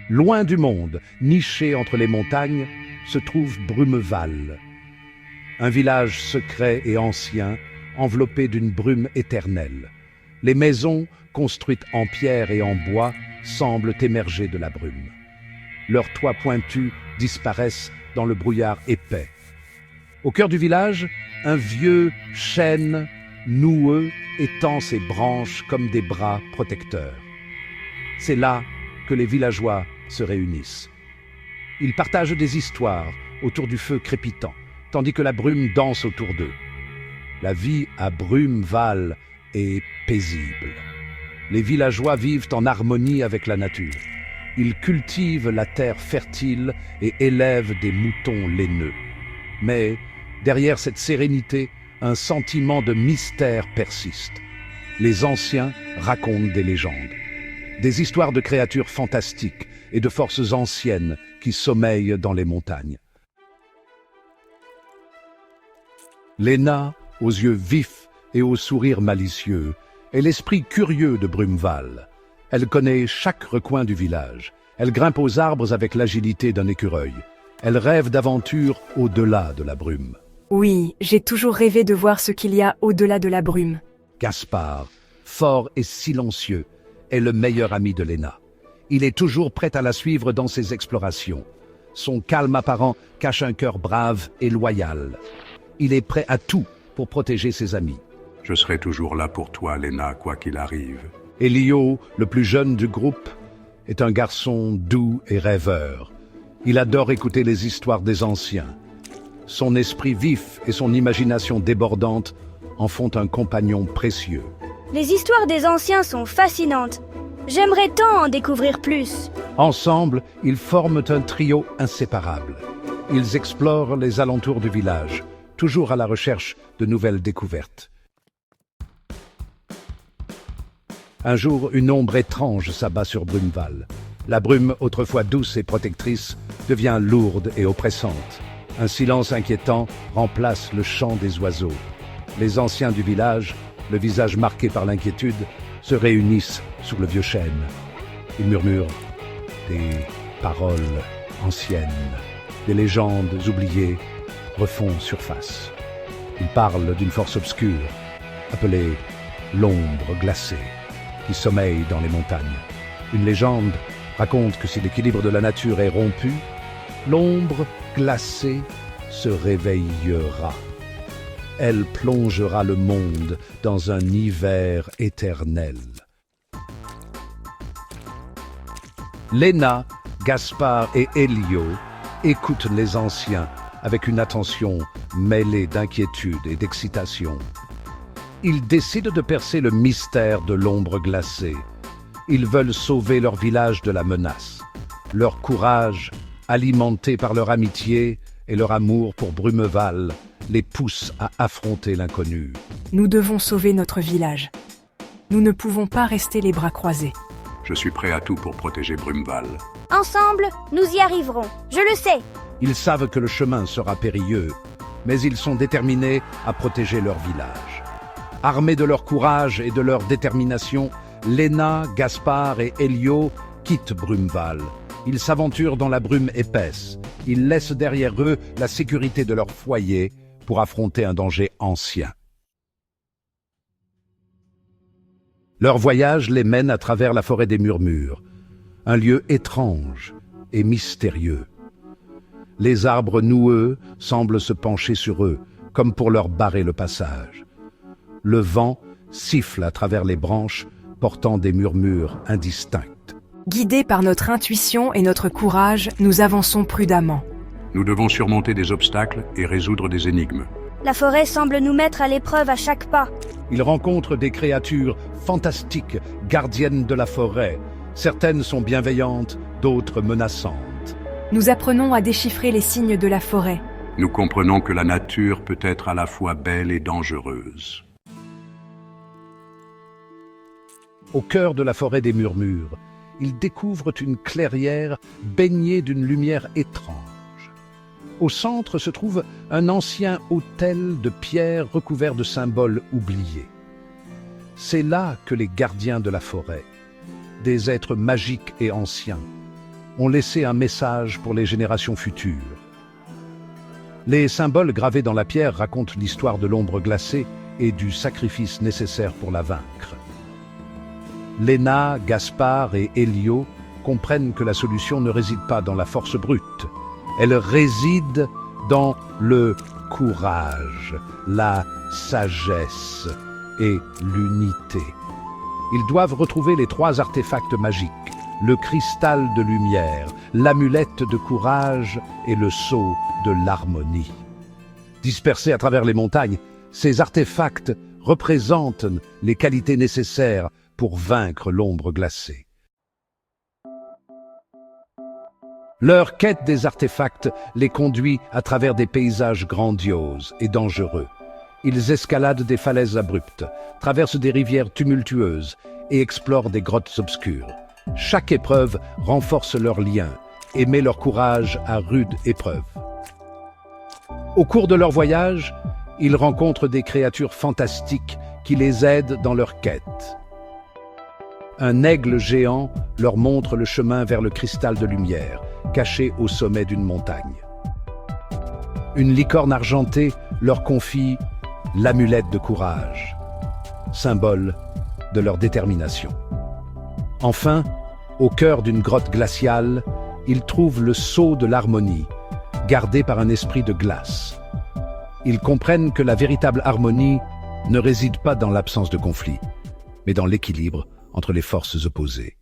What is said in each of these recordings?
Loin du monde, niché entre les montagnes, se trouve Brumeval. Un village secret et ancien, enveloppé d'une brume éternelle. Les maisons, construites en pierre et en bois, semblent émerger de la brume. Leurs toits pointus disparaissent dans le brouillard épais. Au cœur du village, un vieux chêne noueux étend ses branches comme des bras protecteurs. C'est là que les villageois se réunissent. Ils partagent des histoires autour du feu crépitant, tandis que la brume danse autour d'eux. La vie à Brumeval est paisible. Les villageois vivent en harmonie avec la nature. Ils cultivent la terre fertile et élèvent des moutons laineux. Mais derrière cette sérénité, un sentiment de mystère persiste. Les anciens racontent des légendes, des histoires de créatures fantastiques et de forces anciennes qui sommeillent dans les montagnes. Léna, aux yeux vifs et au sourire malicieux, est l'esprit curieux de Brumeval. Elle connaît chaque recoin du village. Elle grimpe aux arbres avec l'agilité d'un écureuil. Elle rêve d'aventures au-delà de la brume. Oui, j'ai toujours rêvé de voir ce qu'il y a au-delà de la brume. Gaspard, fort et silencieux, est le meilleur ami de Léna. Il est toujours prêt à la suivre dans ses explorations. Son calme apparent cache un cœur brave et loyal. Il est prêt à tout pour protéger ses amis. Je serai toujours là pour toi, Léna, quoi qu'il arrive. Elio, le plus jeune du groupe, est un garçon doux et rêveur. Il adore écouter les histoires des anciens. Son esprit vif et son imagination débordante en font un compagnon précieux. Les histoires des anciens sont fascinantes. J'aimerais tant en découvrir plus. Ensemble, ils forment un trio inséparable. Ils explorent les alentours du village, toujours à la recherche de nouvelles découvertes. Un jour, une ombre étrange s'abat sur Brumeval. La brume, autrefois douce et protectrice, devient lourde et oppressante. Un silence inquiétant remplace le chant des oiseaux. Les anciens du village, le visage marqué par l'inquiétude, se réunissent sous le vieux chêne. Ils murmurent des paroles anciennes, des légendes oubliées refont surface. Ils parlent d'une force obscure, appelée l'ombre glacée, qui sommeille dans les montagnes. Une légende raconte que si l'équilibre de la nature est rompu, l'ombre glacée se réveillera. Elle plongera le monde dans un hiver éternel. Léna, Gaspard et Elio écoutent les anciens avec une attention mêlée d'inquiétude et d'excitation. Ils décident de percer le mystère de l'ombre glacée. Ils veulent sauver leur village de la menace. Leur courage, alimenté par leur amitié et leur amour pour Brumeval, les pousse à affronter l'inconnu. Nous devons sauver notre village. Nous ne pouvons pas rester les bras croisés. Je suis prêt à tout pour protéger Brumeval. Ensemble, nous y arriverons. Je le sais. Ils savent que le chemin sera périlleux, mais ils sont déterminés à protéger leur village. Armés de leur courage et de leur détermination, Léna, Gaspard et Elio quittent Brumeval. Ils s'aventurent dans la brume épaisse. Ils laissent derrière eux la sécurité de leur foyer pour affronter un danger ancien. Leur voyage les mène à travers la forêt des Murmures, un lieu étrange et mystérieux. Les arbres noueux semblent se pencher sur eux, comme pour leur barrer le passage. Le vent siffle à travers les branches, portant des murmures indistincts. Guidés par notre intuition et notre courage, nous avançons prudemment. Nous devons surmonter des obstacles et résoudre des énigmes. La forêt semble nous mettre à l'épreuve à chaque pas. Ils rencontrent des créatures fantastiques, gardiennes de la forêt. Certaines sont bienveillantes, d'autres menaçantes. Nous apprenons à déchiffrer les signes de la forêt. Nous comprenons que la nature peut être à la fois belle et dangereuse. Au cœur de la forêt des Murmures, ils découvrent une clairière baignée d'une lumière étrange. Au centre se trouve un ancien autel de pierre recouvert de symboles oubliés. C'est là que les gardiens de la forêt, des êtres magiques et anciens, ont laissé un message pour les générations futures. Les symboles gravés dans la pierre racontent l'histoire de l'ombre glacée et du sacrifice nécessaire pour la vaincre. Léna, Gaspard et Elio comprennent que la solution ne réside pas dans la force brute. Elle réside dans le courage, la sagesse et l'unité. Ils doivent retrouver les 3 artefacts magiques, le cristal de lumière, l'amulette de courage et le sceau de l'harmonie. Dispersés à travers les montagnes, ces artefacts représentent les qualités nécessaires pour vaincre l'ombre glacée. Leur quête des artefacts les conduit à travers des paysages grandioses et dangereux. Ils escaladent des falaises abruptes, traversent des rivières tumultueuses et explorent des grottes obscures. Chaque épreuve renforce leur lien et met leur courage à rude épreuve. Au cours de leur voyage, ils rencontrent des créatures fantastiques qui les aident dans leur quête. Un aigle géant leur montre le chemin vers le cristal de lumière, caché au sommet d'une montagne. Une licorne argentée leur confie l'amulette de courage, symbole de leur détermination. Enfin, au cœur d'une grotte glaciale, ils trouvent le sceau de l'harmonie, gardé par un esprit de glace. Ils comprennent que la véritable harmonie ne réside pas dans l'absence de conflit, mais dans l'équilibre entre les forces opposées.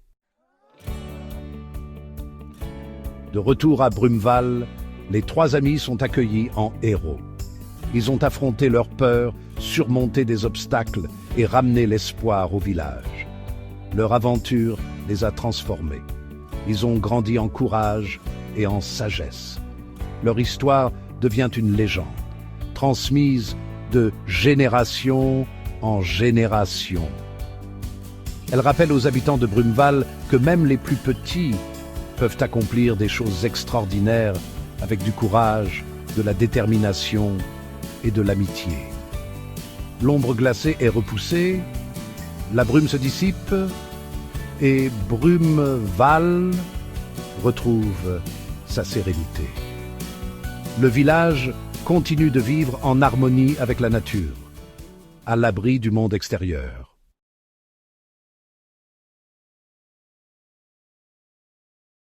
De retour à Brumeval, les 3 amis sont accueillis en héros. Ils ont affronté leurs peurs, surmonté des obstacles et ramené l'espoir au village. Leur aventure les a transformés. Ils ont grandi en courage et en sagesse. Leur histoire devient une légende, transmise de génération en génération. Elle rappelle aux habitants de Brumeval que même les plus petits peuvent accomplir des choses extraordinaires avec du courage, de la détermination et de l'amitié. L'ombre glacée est repoussée, la brume se dissipe et Brumeval retrouve sa sérénité. Le village continue de vivre en harmonie avec la nature, à l'abri du monde extérieur.